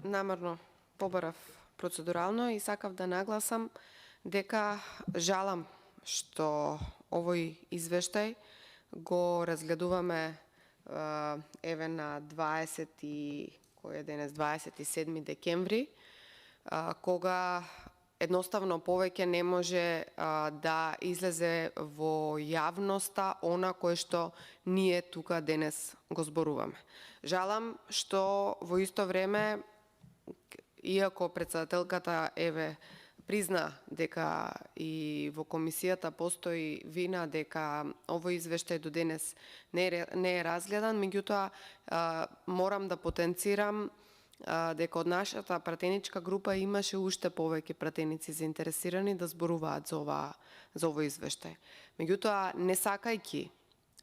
намерно побарав процедурално и сакав да нагласам дека жалам што овој извештај го разгледуваме еве на 20 и кој е денес 27 декември, кога едноставно повеќе не може да излезе во јавноста она кое што ние тука денес го зборуваме. Жалам што во исто време, иако председателката еве призна дека и во комисијата постои вина дека овој извештај до денес не е разгледан, меѓутоа морам да потенцирам дека од нашата пратеничка група имаше уште повеќе пратеници заинтересирани да зборуваат за овој извештај. Меѓутоа, не сакајќи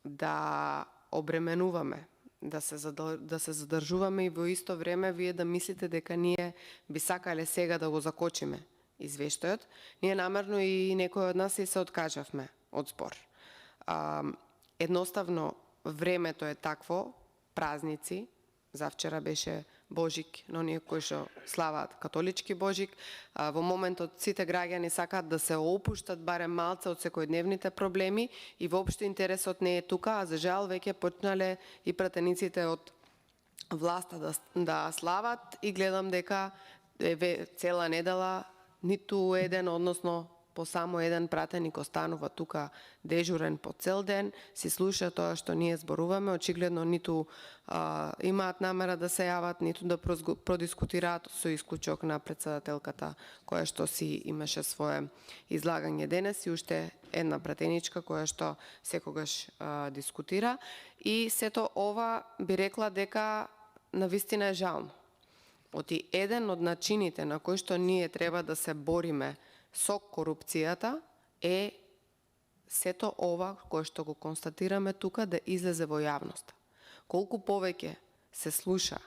да обременуваме, да се задржуваме и во исто време вие да мислите дека ние би сакале сега да го закочиме извештајот, ние намерно и некои од нас и се откажавме од збор. Едноставно, времето е такво, празници, завчера беше Божик, но оние кои што славаат католички Божик, во моментот сите граѓани сакаат да се опуштат барем малце од секојдневните проблеми и воопшто интересот не е тука, а за жал веќе почнале и пратениците од власта да слават и гледам дека цела недела ниту еден, односно по само еден пратеник останува тука дежурен по цел ден, си слуша тоа што ние зборуваме, очигледно ниту имаат намера да се јават, ниту да продискутираат, со исклучок на председателката која што си имаше свое излагање денес и уште една пратеничка која што секогаш дискутира. И сето ова би рекла дека навистина е жално. Оти еден од начините на кој што ние треба да се бориме со корупцијата е сето ова кое што го констатираме тука да излезе во јавноста. Колку повеќе се слуша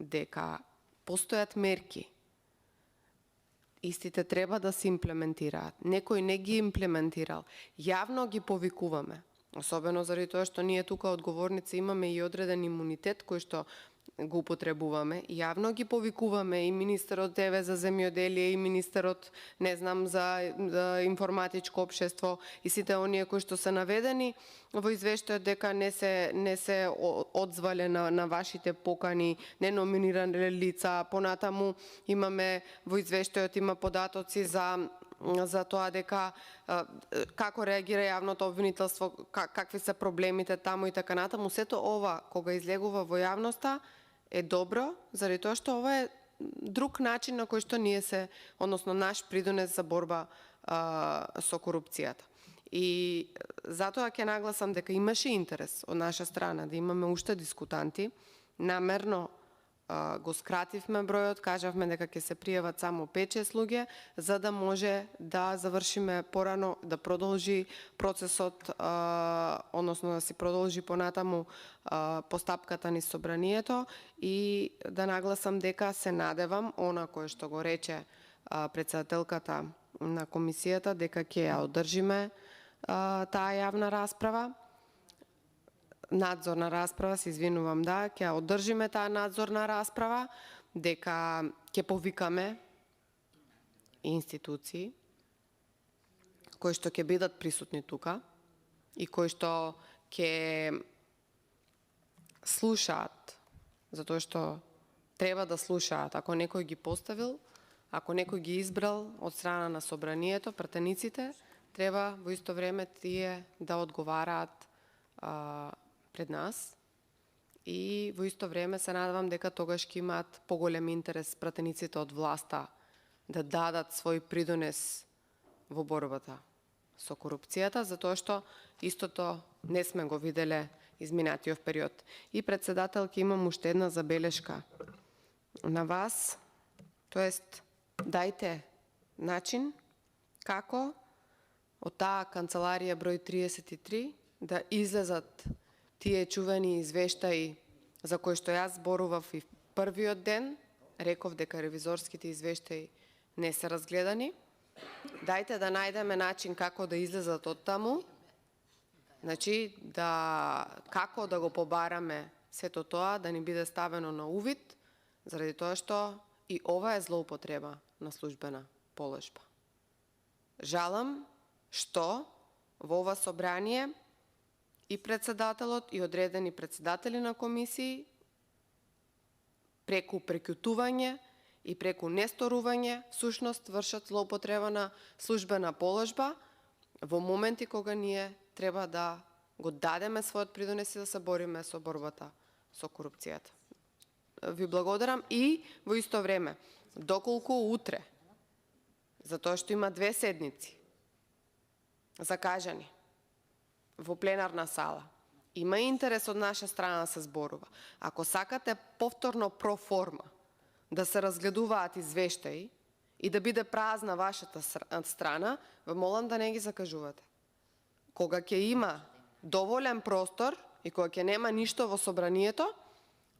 дека постојат мерки, истите треба да се имплементираат, некој не ги имплементирал, јавно ги повикуваме, особено заради тоа што ние тука одговорници имаме и одреден имунитет кој што го употребуваме, јавно ги повикуваме и министерот еве за земјоделие и министерот не знам за информатичко општество и сите оние кои што се наведени во извештајот дека не се одзвале на вашите покани, не номинирани лица. Понатаму имаме во извештајот има податоци за тоа дека како реагира јавното обвинителство, какви се проблемите таму и така натаму. Сето ова кога излегува во јавноста е добро, заради тоа што ова е друг начин на кој што ние односно наш придонес за борба со корупцијата. И затоа ќе нагласам дека имаше интерес од наша страна да имаме уште дискутанти. Намерно го скративме бројот, кажавме дека ќе се пријават само 5-6 луѓе, за да може да завршиме порано, да продолжи процесот, односно да си продолжи понатаму постапката низ собранието и да нагласам дека се надевам она кое што го рече председателката на комисијата, дека ќе ја одржиме таа јавна расправа, надзорна расправа, се извинувам, ќе одржиме таа надзорна расправа, дека ќе повикаме институции кои што ќе бидат присутни тука и кои што ќе слушаат, затоа што треба да слушаат. Ако некој ги поставил, ако некој ги избрал од страна на собранието, пратениците, треба во исто време тие да одговараат пред нас и во исто време се надевам дека тогаш ќе имаат поголем интерес пратениците од власта да дадат свој придонес во борбата со корупцијата, затоа што истото не сме го виделе изминатиот период. И председателки, имам уште една забелешка на вас, тоест дајте начин како од таа канцеларија број 33 да излезат тие чувени извештаи за кои што јас зборував и првиот ден, реков дека ревизорските извештаи не се разгледани. Дајте да најдеме начин како да излезат од таму, значи како да го побараме сето тоа, да ни биде ставено на увид, заради тоа што и ова е злоупотреба на службена положба. Жалам што во ова собрание и председателот и одредени председатели на комисии преку прекутување и преку несторување всушност вршат злоупотреба на службена положба во моменти кога ние треба да го дадеме својот придонес и да се бориме со борбата со корупцијата. Ви благодарам и во исто време, доколку утре, затоа што има 2 седници закажани во пленарна сала, има интерес од наша страна да се зборува. Ако сакате повторно проформа да се разгледуваат извештаи и да биде празна вашата страна, ве молам да не ги закажувате. Кога ќе има доволен простор и кога ќе нема ништо во собранието,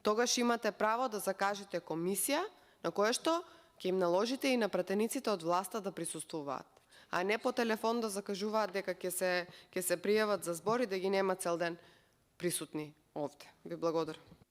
тогаш имате право да закажете комисија на која што ќе им наложите и на пратениците од власта да присуствуваат, а не по телефон да закажуваат дека ќе се пријават за збор и да ги нема цел ден присутни овде. Ви благодарам.